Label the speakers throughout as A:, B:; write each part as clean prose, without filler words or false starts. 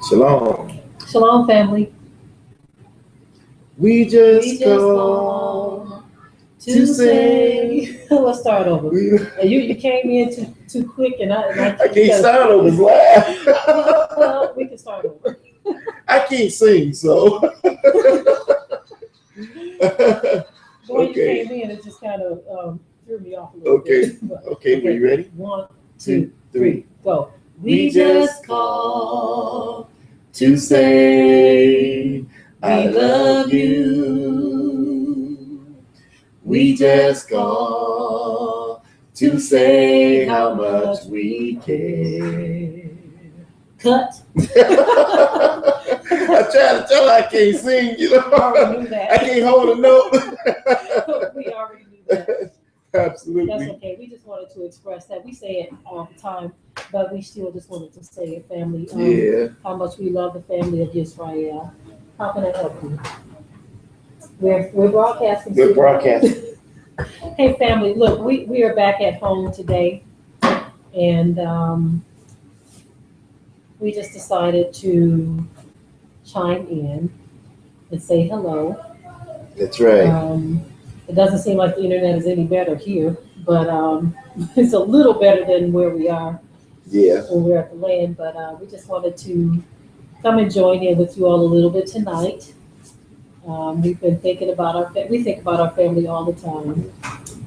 A: Shalom.
B: Shalom, family.
A: We just call to say.
B: Let's start over. You came in too quick, and I
A: can't start over.
B: Well, we can start over.
A: I can't sing, so.
B: When you came in, it just kind of threw me off a little bit.
A: Okay, were you ready?
B: 1, 2, 3, go.
A: We just call to say I love you. We just call to say how much we care.
B: Cut.
A: I try to tell her I can't sing,
B: I already knew that.
A: I can't hold a note.
B: We already knew that.
A: Absolutely.
B: That's okay. We just wanted to express that. We say it all the time, but we still just wanted to say it, family. How much we love the family of Yisrael. How can I help you? We're broadcasting.
A: We're broadcasting.
B: Hey, family, look, we are back at home today, and we just decided to chime in and say hello.
A: That's right.
B: It doesn't seem like the internet is any better here, but it's a little better than where we are.
A: Yeah.
B: When we're at the land, but we just wanted to come and join in with you all a little bit tonight. We've been thinking about we think about our family all the time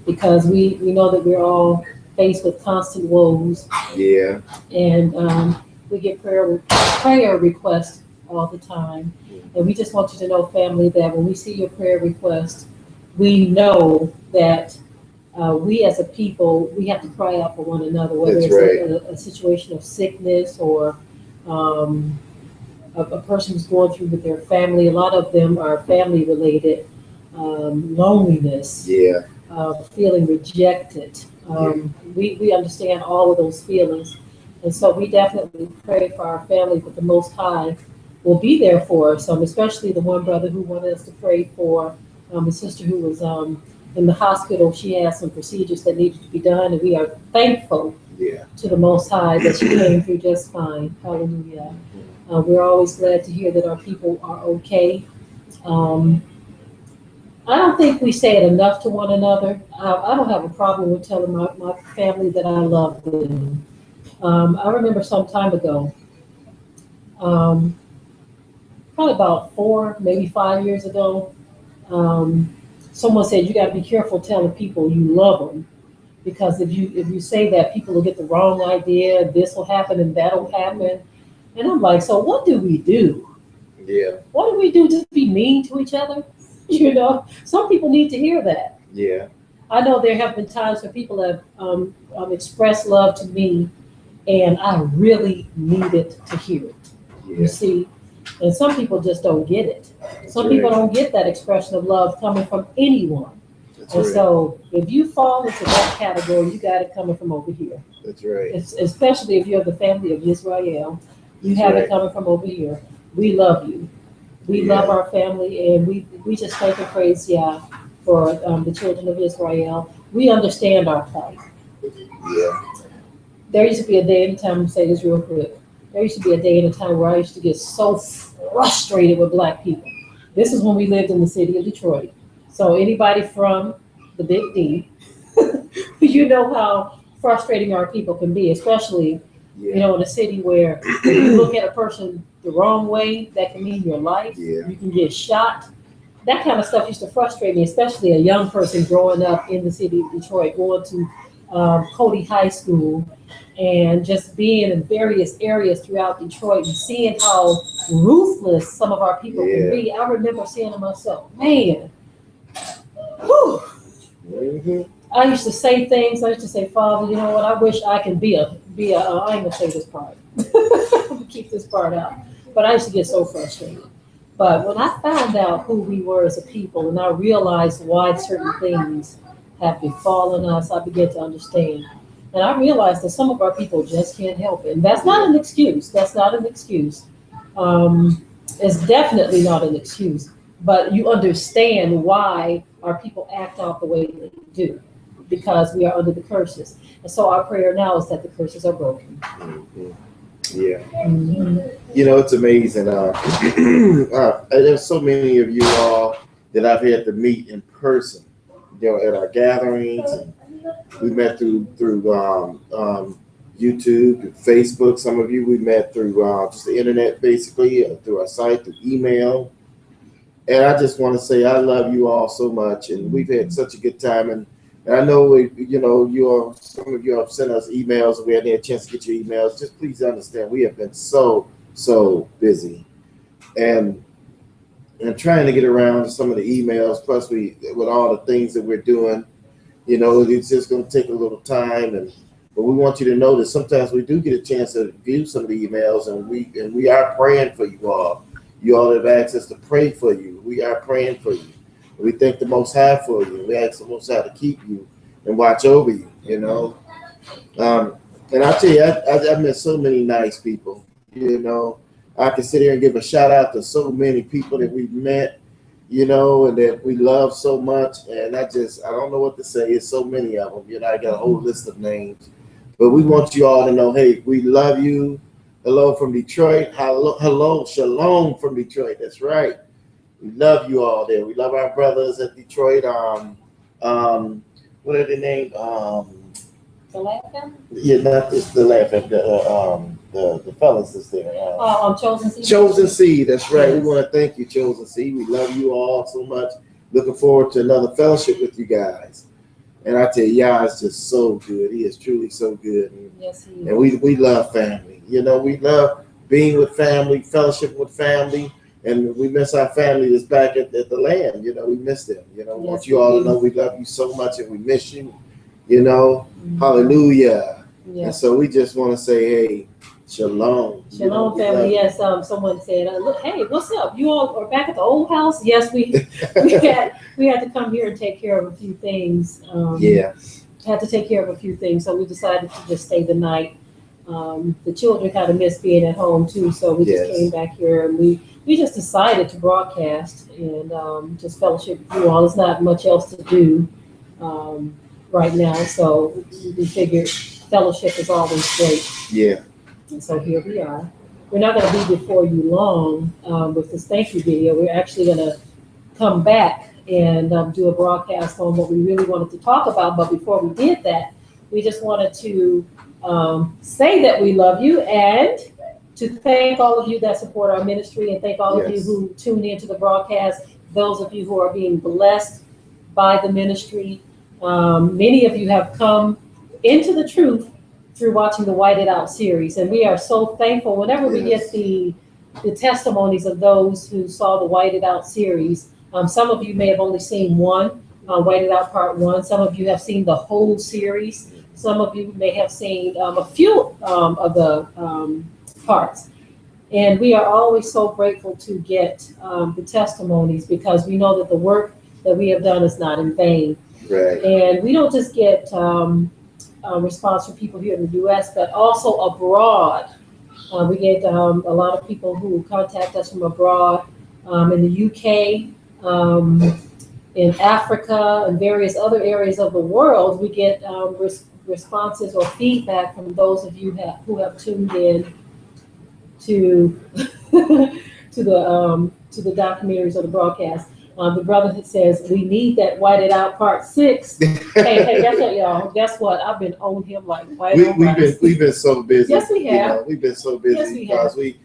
B: because we know that we're all faced with constant woes.
A: Yeah.
B: And we get prayer requests all the time. And we just want you to know, family, that when we see your prayer request, we know that we as a people, we have to cry out for one another, whether it's a situation of sickness or a person who's going through with their family. A lot of them are family related, loneliness, feeling rejected. We understand all of those feelings. And so we definitely pray for our family that the Most High will be there for us, especially the one brother who wanted us to pray for the sister who was in the hospital. She had some procedures that needed to be done, and we are thankful to the Most High that she came through just fine. Hallelujah. We're always glad to hear that our people are okay. I don't think we say it enough to one another. I don't have a problem with telling my family that I love them. I remember some time ago, probably about 4, maybe 5 years ago, someone said you got to be careful telling people you love them, because if you say that, people will get the wrong idea. This will happen and that will happen. And I'm like, so what do we do?
A: Yeah.
B: What do we do? Just be mean to each other? Some people need to hear that.
A: Yeah.
B: I know there have been times when people have expressed love to me, and I really needed to hear it. Yeah. You see, and some people just don't get it. Some people don't get that expression of love coming from anyone. So if you fall into that category, you got it coming from over here.
A: That's right.
B: Especially if you're the family of Yisrael, you have it coming from over here. We love you. We love our family, and we just thank and praise for the children of Israel. We understand our plight.
A: Yeah.
B: There used to be a day and a time, I'm say this real quick. There used to be a day and a time where I used to get so frustrated with Black people. This is when we lived in the city of Detroit. So anybody from the Big D, you know how frustrating our people can be, especially in a city where if you look at a person the wrong way, that can mean your life. You can get shot. That kind of stuff used to frustrate me, especially a young person growing up in the city of Detroit, going to Cody High School, and just being in various areas throughout Detroit and seeing how ruthless some of our people can be. I remember saying to myself, man, whew. Mm-hmm. I used to say things. I used to say, Father, you know what? I wish I can be a. I ain't gonna say this part. I'm gonna keep this part out. But I used to get so frustrated. But when I found out who we were as a people, and I realized why certain things have befallen us, I began to understand. And I realized that some of our people just can't help it. And that's not an excuse. That's not an excuse. It's definitely not an excuse. But you understand why our people act out the way they do, because we are under the curses. And so our prayer now is that the curses are broken.
A: Mm-hmm. Yeah.
B: Mm-hmm.
A: You know, it's amazing. There's so many of you all that I've had to meet in person. You know, at our gatherings, and we met through YouTube, through Facebook. Some of you we met through just the internet, basically, through our site, through email. And I just want to say I love you all so much, and we've had such a good time. And I know some of you have sent us emails, and we hadn't had a chance to get your emails. Just please understand, we have been so busy, and trying to get around to some of the emails. Plus, with all the things that we're doing, you know, it's just going to take a little time. But we want you to know that sometimes we do get a chance to view some of the emails, and we are praying for you all. You all have asked us to pray for you. We are praying for you. We thank the Most High for you. We ask the Most High to keep you and watch over you, you know. And I tell you, I met so many nice people, you know. I can sit here and give a shout out to so many people that we've met, you know, and that we love so much. And I don't know what to say. It's so many of them. You know, I got a whole list of names. But we want you all to know, hey, we love you. Hello from Detroit. Hello, shalom from Detroit. That's right. We love you all there. We love our brothers at Detroit. What are their names?
B: The Laugh
A: Yeah, not just the Laugh the fellas that's there.
B: Chosen Seed.
A: Chosen Seed. That's right.
B: Yes.
A: We want to thank you, Chosen Seed. We love you all so much. Looking forward to another fellowship with you guys. And I tell you, Yah is just so good. He is truly so good.
B: Yes, he is.
A: And we love family. You know, we love being with family, fellowship with family, and we miss our family that's back at the land. You know, we miss them. You know,
B: Yes,
A: want you all to know we love you so much and we miss you. You know, hallelujah.
B: Yeah.
A: And so we just want to say, hey, shalom.
B: Shalom, family. Yes, someone said, look, hey, what's up? You all are back at the old house? Yes, we had to come here and take care of a few things. Had to take care of a few things, so we decided to just stay the night. The children kind of missed being at home too, so we just came back here and we just decided to broadcast and just fellowship with you all. There's not much else to do right now, so we figured fellowship is always great.
A: Yeah.
B: And so here we are. We're not going to be before you long with this thank you video. We're actually going to come back and do a broadcast on what we really wanted to talk about. But before we did that, we just wanted to say that we love you and to thank all of you that support our ministry and thank all of you who tune into the broadcast, those of you who are being blessed by the ministry. Many of you have come into the truth through watching the White It Out series. And we are so thankful whenever we get the testimonies of those who saw the White It Out series. Some of you may have only seen one, White It Out Part 1. Some of you have seen the whole series. Some of you may have seen a few of the parts. And we are always so grateful to get the testimonies because we know that the work that we have done is not in vain.
A: Right.
B: And we don't just get response from people here in the U.S., but also abroad. We get a lot of people who contact us from abroad, in the UK, in Africa, and various other areas of the world. We get responses or feedback from those of you who have tuned in to to the documentaries or the broadcast. The brother that says we need that White It Out Part 6. hey, guess what, y'all? Guess what? I've been on him like
A: we've been so busy.
B: Yes, we have.
A: You know, we've been so busy
B: Yes,
A: because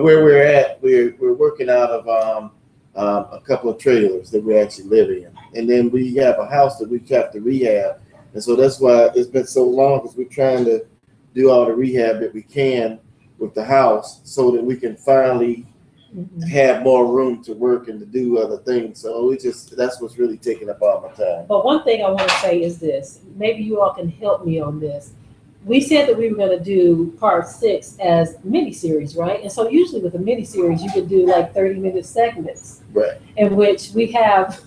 A: where we're at, we're working out of a couple of trailers that we actually live in, and then we have a house that we have to rehab, and so that's why it's been so long because we're trying to do all the rehab that we can with the house so that we can finally have more room to work and to do other things. So that's what's really taking up all my time.
B: But one thing I want to say is this. Maybe you all can help me on this. We said that we were going to do Part 6 as miniseries, right? And so usually with a miniseries, you could do like 30-minute segments.
A: Right.
B: In which we have,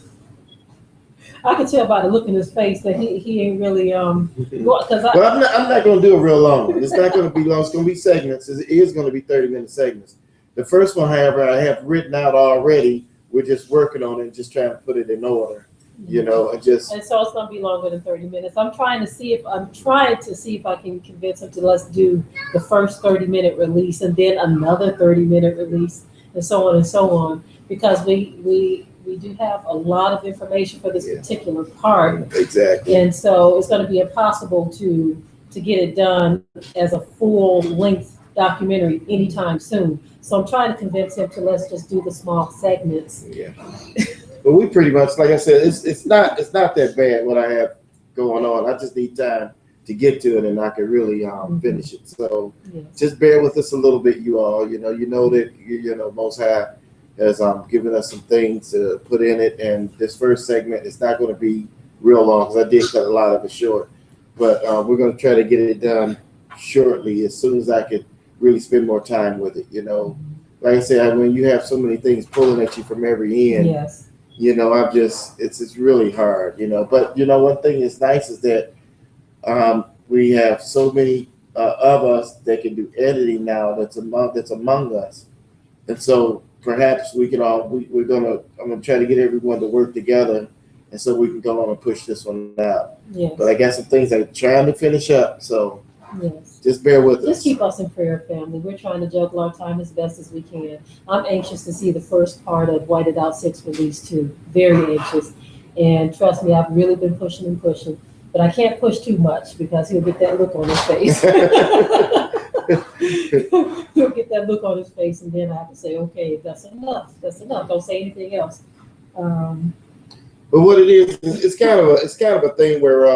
B: I can tell by the look in his face that he ain't really because
A: I'm not going to do it real long. It's not going to be long. It's going to be segments. It is going to be 30-minute segments. The first one, however, I have written out already. We're just working on it, just trying to put it in order. you know, and just,
B: And so it's gonna be longer than 30 minutes. I'm trying to see if I can convince him to let's do the first 30-minute release and then another 30-minute release and so on and so on. Because we do have a lot of information for this particular part.
A: exactly.
B: And so it's gonna be impossible to get it done as a full-length documentary anytime soon. So I'm trying to convince him to let's just do the small segments.
A: Yeah. But we pretty much, like I said, it's not that bad what I have going on. I just need time to get to it, and I can really finish it. So just bear with us a little bit, you all. You know that Most High has given us some things to put in it, and this first segment is not going to be real long because I did cut a lot of it short. But we're going to try to get it done shortly as soon as I can really spend more time with it. Like I said, when you have so many things pulling at you from every end.
B: Yes.
A: It's really hard, But one thing that's nice is that we have so many of us that can do editing now. That's among us, and so perhaps we can all. I'm gonna try to get everyone to work together, and so we can go on and push this one out.
B: Yes.
A: But I got some things I'm trying to finish up, so
B: yes.
A: Just bear with us.
B: Just keep us in prayer, family. We're trying to juggle our time as best as we can. I'm anxious to see the first part of Whited Out 6 release too. Very anxious. And trust me, I've really been pushing and pushing. But I can't push too much because he'll get that look on his face. He'll get that look on his face, and then I have to say, okay, that's enough. That's enough. Don't say anything else.
A: But what it is, it's kind of a thing where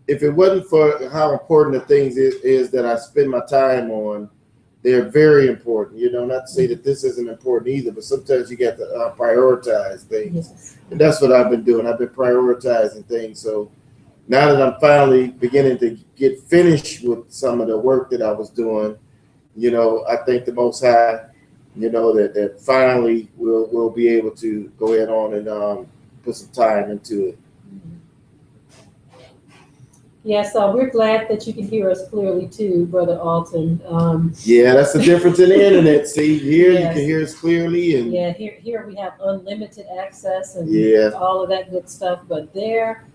A: if it wasn't for how important the things is that I spend my time on, they're very important. Not to say that this isn't important either, but sometimes you got to prioritize things.
B: Yes.
A: And that's what I've been doing. I've been prioritizing things. So now that I'm finally beginning to get finished with some of the work that I was doing, I thank the Most High, that finally we'll be able to go ahead on and put some time into it.
B: Yes, we're glad that you can hear us clearly too, Brother Alton.
A: Yeah, that's the difference in the internet. See, here
B: yes.
A: You can hear us clearly, and
B: here we have unlimited access and all of that good stuff. But there,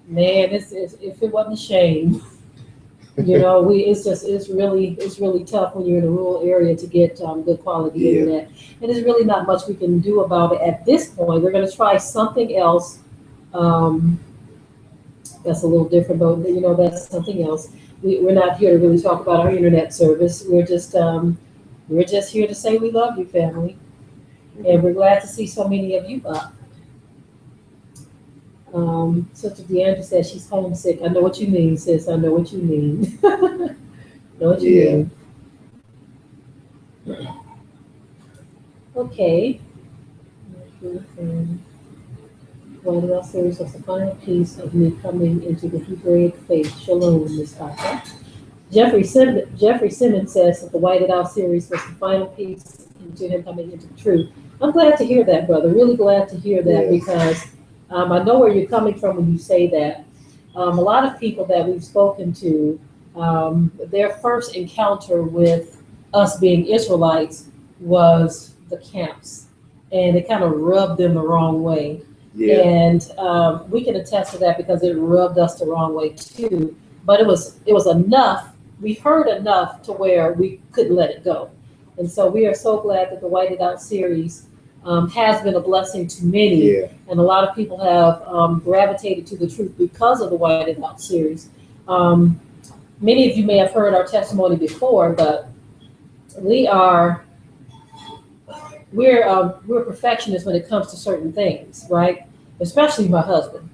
B: man, if it wasn't a shame, it's really tough when you're in a rural area to get good quality internet, and there's really not much we can do about it at this point. We're going to try something else. That's a little different, but that's something else. We're not here to really talk about our internet service. We're just here to say we love you, family, and we're glad to see so many of you up. Sister Deandra says she's homesick. I know what you mean, sis. I know what you mean. Know what you mean. Okay. Whited Out series was the final piece of me coming into the Hebraic faith. Shalom, Miss Tata. Jeffrey Simmons says that the Whited Out series was the final piece into him coming into the truth. I'm glad to hear that, brother. Really glad to hear that because I know where you're coming from when you say that. A lot of people that we've spoken to, their first encounter with us being Israelites was the camps, and it kind of rubbed them the wrong way. Yeah. And we can attest to that because it rubbed us the wrong way too. But it was enough. We heard enough to where we couldn't let it go. And so we are so glad that the Whited Out series has been a blessing to many. Yeah. And a lot of people have gravitated to the truth because of the Whited Out series. Many of you may have heard our testimony before, but we're perfectionists when it comes to certain things, right? Especially my husband.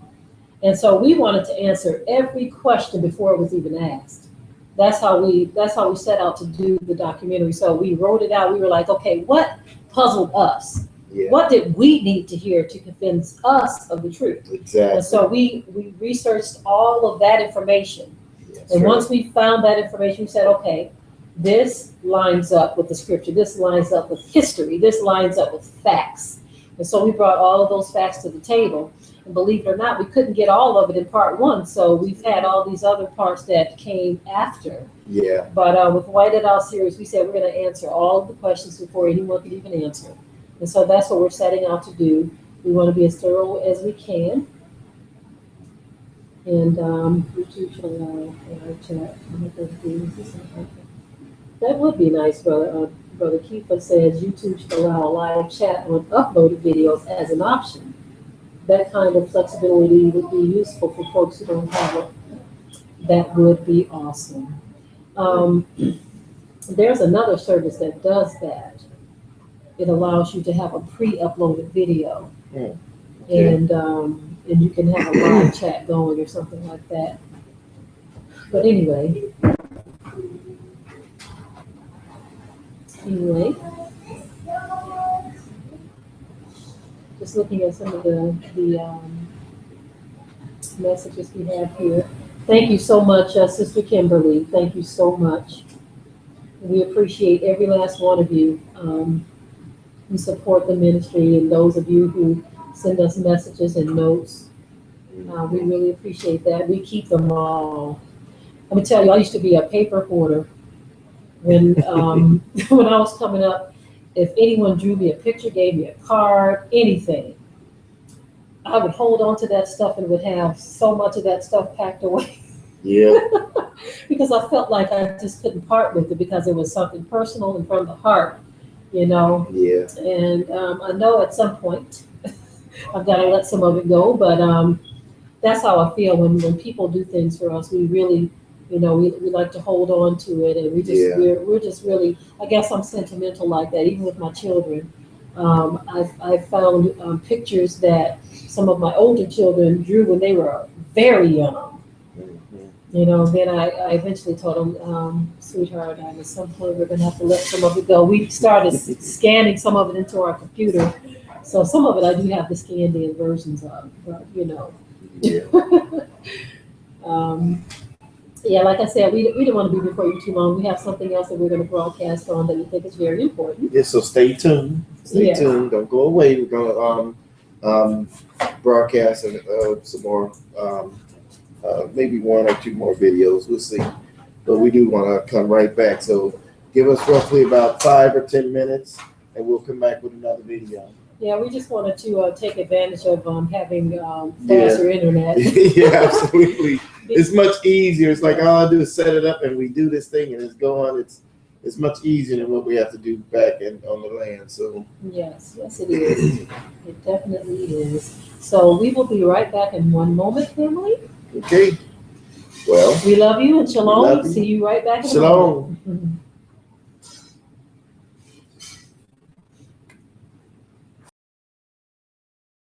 B: And so we wanted to answer every question before it was even asked. That's how we set out to do the documentary. So we wrote it out. We were like, okay, what puzzled us? Yeah. What did we need to hear to convince us of the truth? Exactly. And so we researched all of that information. Yes, and once we found that information, we said, okay, this lines up with the scripture. This lines up with history. This lines up with facts. And so we brought all of those facts to the table. And believe it or not, we couldn't get all of it in part one. So we've had all these other parts that came after. Yeah. But with Whited Out series, we said we're going to answer all of the questions before anyone could even answer. And so that's what we're setting out to do. We want to be as thorough as we can. And YouTube should allow live chat. That would be nice, brother. Brother Keefer says YouTube should allow live chat on uploaded videos as an option. That kind of flexibility would be useful for folks who don't have it. That would be awesome. There's another service that does that. It allows you to have a pre-uploaded video, and you can have a live chat going or something like that. But anyway, just looking at some of the messages we have here. Thank you so much, Sister Kimberly. Thank you so much. We appreciate every last one of you who support the ministry, and those of you who send us messages and notes. We really appreciate that. We keep them all. Let me tell you, I used to be a paper hoarder when when I was coming up. If anyone drew me a picture, gave me a card, anything, I would hold on to that stuff and would have so much of that stuff packed away.
A: Yeah.
B: Because I felt like I just couldn't part with it because it was something personal and from the heart, you know.
A: Yeah.
B: And I know at some point I've got to let some of it go, but that's how I feel when people do things for us. We really, you know, we like to hold on to it, and we're just really, I guess I'm sentimental like that, even with my children. I've found pictures that some of my older children drew when they were very young. You know, then I eventually told them, sweetheart, at some point we're going to have to let some of it go. We started scanning some of it into our computer. So some of it I do have the scanned in versions of, but you know.
A: Yeah.
B: Yeah, like I said, we didn't want to be before you too long. We have something else that we're going to broadcast on that we think is very important.
A: Yeah, so stay tuned. Stay tuned. Don't go away. We're going to broadcast some more, maybe one or two more videos. We'll see. But we do want to come right back. So give us roughly about 5 or 10 minutes, and we'll come back with another video.
B: Yeah, we just wanted to take advantage of having faster internet.
A: Yeah, absolutely. It's much easier. It's like all I do is set it up, and we do this thing, and it's going. It's much easier than what we have to do back on the land. So
B: yes, it is. It definitely is. So we will be right back in one moment, family.
A: Okay. Well,
B: we love you and shalom. See you right back in a moment.
A: Shalom.